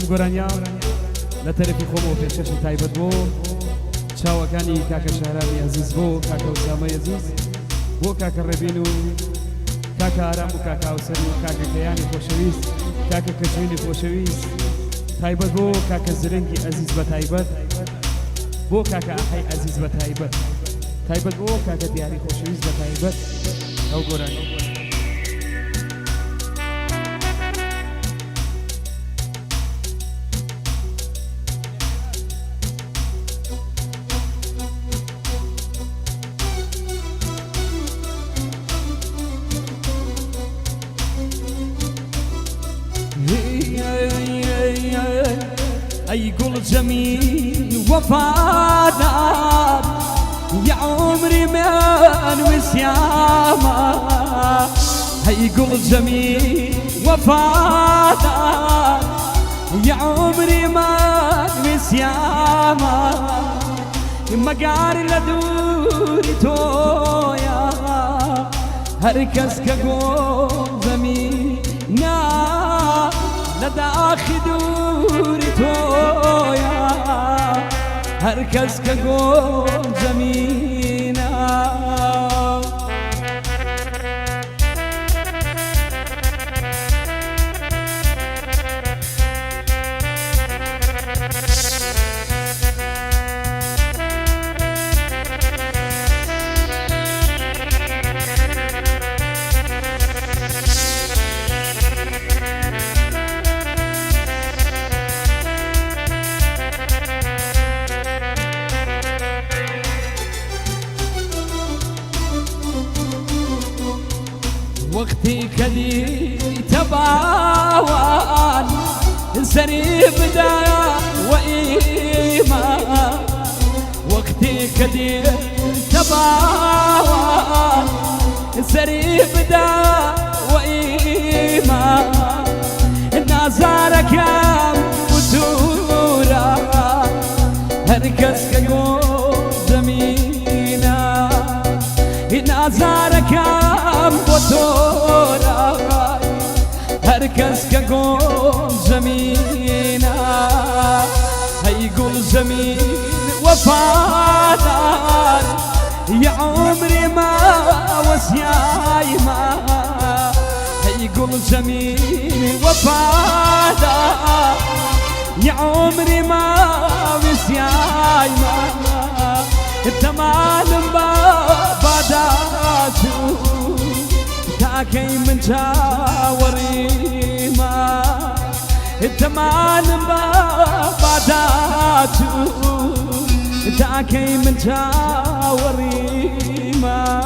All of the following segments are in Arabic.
گۆرانیا لە تەرەفی خۆمەوە پێشکەشی تایبەت بۆ چاوەکانی کاکە شارانی عەزیز بۆ کاکە ئوسامە عەزیز بۆ کاکە ڕێبین و کاکە ئارام و کاکە ئەوسەر و کاکە کەیانی خۆشەویست کاکە کەچوینی خۆشەویست تایبەت بۆ کاکە زرنگی عەزیز بە تایبەت بۆ کاکە ئاحەی عەزیز بە تایبەت تایبەت بۆ کاکە دیاری خۆشەویست بە تایبەت ئەو گۆرانی أي قول جميل وفادار يا عمري من وسيامة أي قول جميل وفادار يا عمري من وسيامة مقاري لدوري تويا هركز كقول زمينا لداخل دوري تويا هركز كقول زمينا وقتي كذي تباوان سريب دا وإيمان وقتي كذي تباوان سريب دا وإيمان نازارك يا بطورة هركز كقول زمينا نازارك يا بطورة هركز كقول زمينا هيقول زمين وفادار يا عمري ما وسياي ما هيقول زمين وفادار يا عمري ما وسياي ما التمام باداتو تاكي من تاوري ما التمام باداتو تاكي من تاوري ما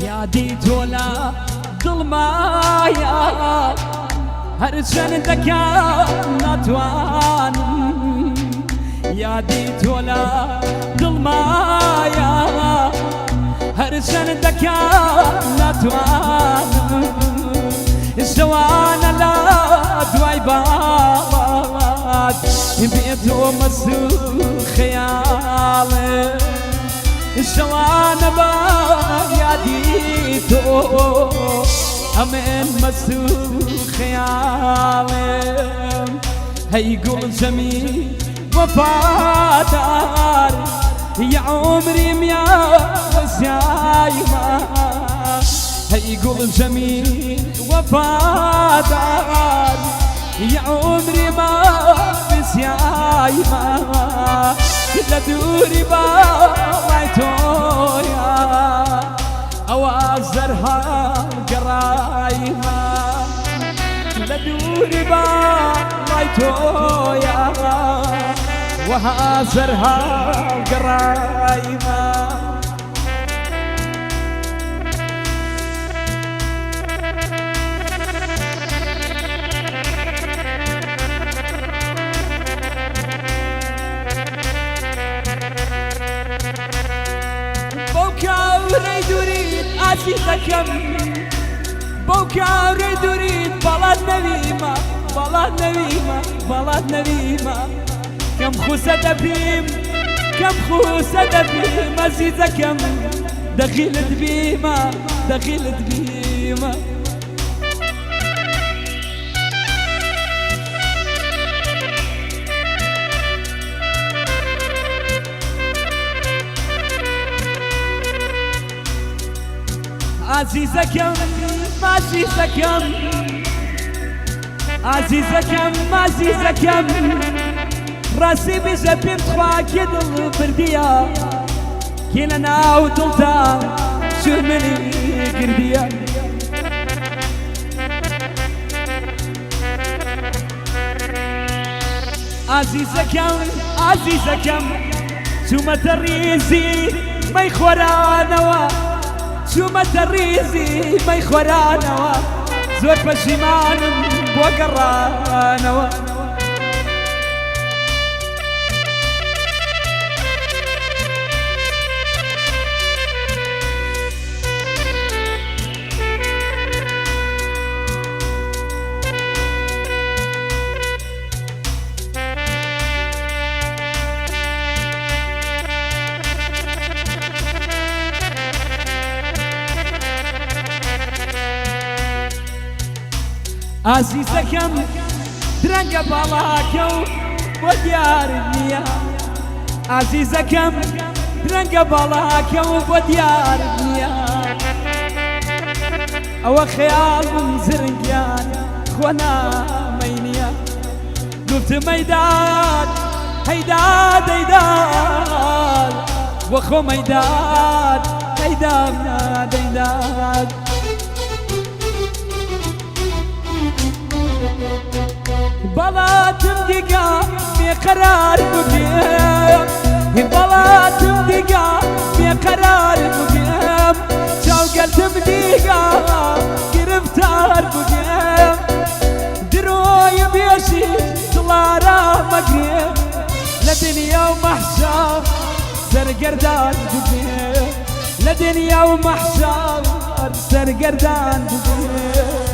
يادي تولا ظلمايا هرشان دكا ناتوان يادي تولا ظلمايا هرشان دكا ناتوان السوانا لا دواي بابات بيتو مسو خيالي الشوانة بياديتو أمين مسو خيالي هيقول جميل وفادار يا عمري ميا وسيايما هيقول جميل وفادار يا عمري ما وسيايما لدوري بايتويا أوازرها قرايها لدوري بايتويا وهازرها وقرايمة بوكاوري دوريد عزيزكم بوكاوري دوريد بلاد نويمة بلاد نويمة بلاد نويمة كم خوسة دبيم كم خوسة دبيم عزيزكم دخيل دبيمة دخيل دبيمة عزيزكم عزيزكم عزيزكم عزيزكم راسي بجبين تخواكي دل برديا كينا ناو دلتا شو مني قرديا عزيزكم عزيزكم شو ما تريزي ما يخورانوا شو ما تريزي ما يخورانوا زور بشيمان بوقرانوا عزيزكم درنق بلاكو وديار النيا عزيزكم درنق بلاكو وديار النيا او خيال من زرنقيان خوانا مينيا قلت ميدان هيداد هيداد وخو ميدان هيداد هيداد بلاتم دقا بقرار مقيم بلاتم دقا بقرار مقيم شو قلتم دقا قرفتار مقيم دروي بيشي طلارا مقيم لدنيا ومحشار سرقردان مقيم لدنيا ومحشار سرقردان مقيم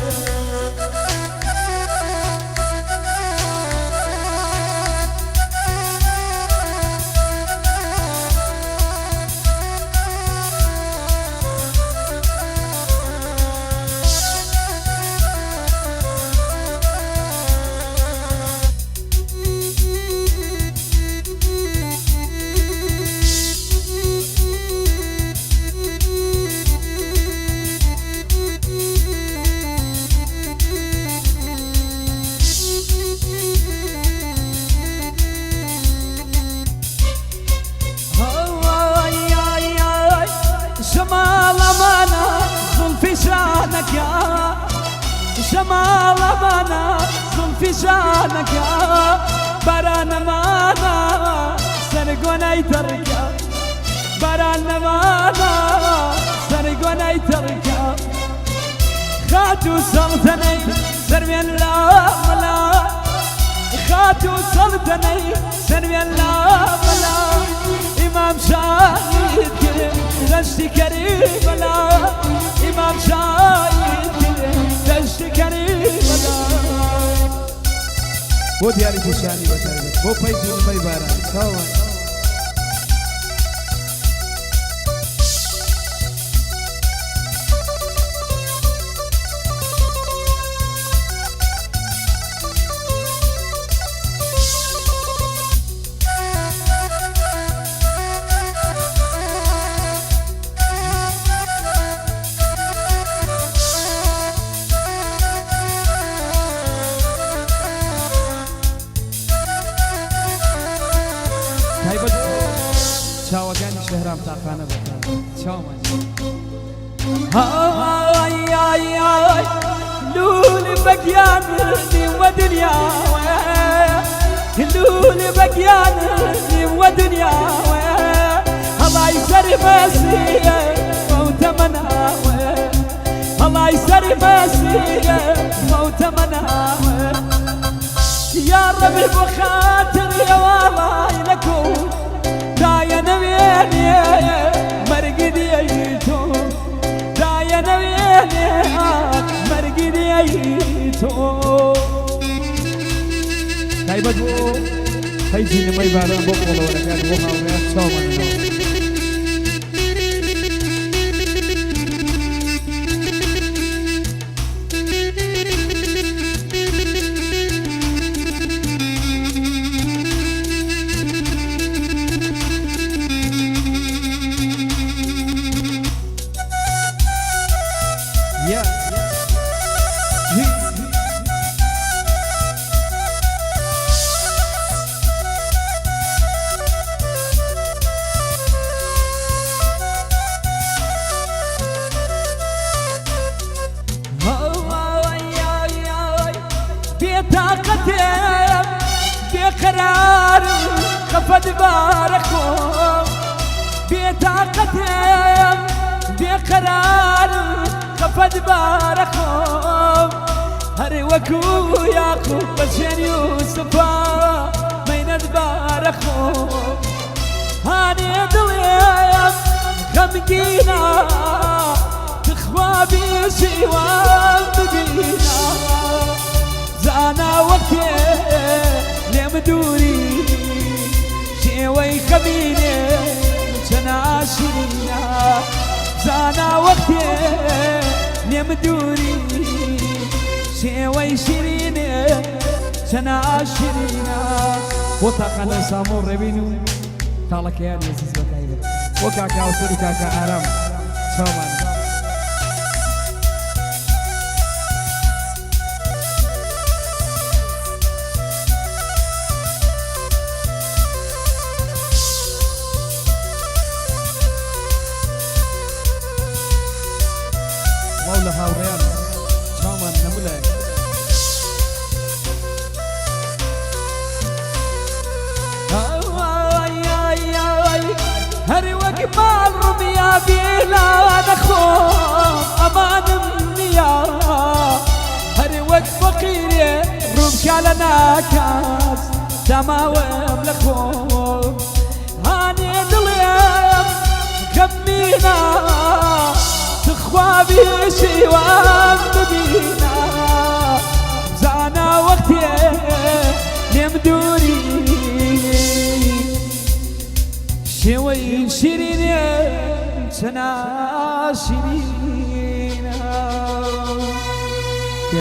شمال مانا زلفي شانك بران مانا سرقوني تركا بران مانا سرقوني تركا خاتو سلطني سرمي الله ملا خاتو سلطني سرمي الله ملا إمام شاهد كريم دشتي كريم ملا إمام شاهد دشت كريم بو دیاری پوشانی بتاید بو پای جلوی باران ساوان چاوەکانی شەهرام تاقانە بکەن چاومان هاي هاي هاي لولي بقيان ودنيا كلو لبقياني ودنيا الله يسري مسيح موت مناوي الله يسري مسيح موت مناوي يا ربي بخاطر يا والله لكم دايا نبيني مرقدي ايتو دايا نبيني مرقدي ايتو تايبت بو هيجي لما يبارن بقول ولا كان بوها ولا تشوما بطاقتهم بقرار خفض باركم بطاقتهم بقرار خفض باركم هري وكو ياكو بشين يوسفا مين باركم هاني ضليم خمقينا تخوى بيشي ومدينا زانا وقتي لمدوري شيوي خبيني جنا شيرينا زانا وقتي لمدوري شيوي شيريني جنا شيرينا وطاقنا سامور ربينو طالك يا نسيس بكايبه وكاكا وسوري كاكا حرام شومان مولا هاوريان شامان نمولا هري وقبال رميا بلا نخوم امان النيا هري وقت فقيري رمك على ناكاس تماوم لكم هاني دليم كمينا تخوابي شيوان ببينا زانا وقتي نمدوري شوي شيرين سنا شيرين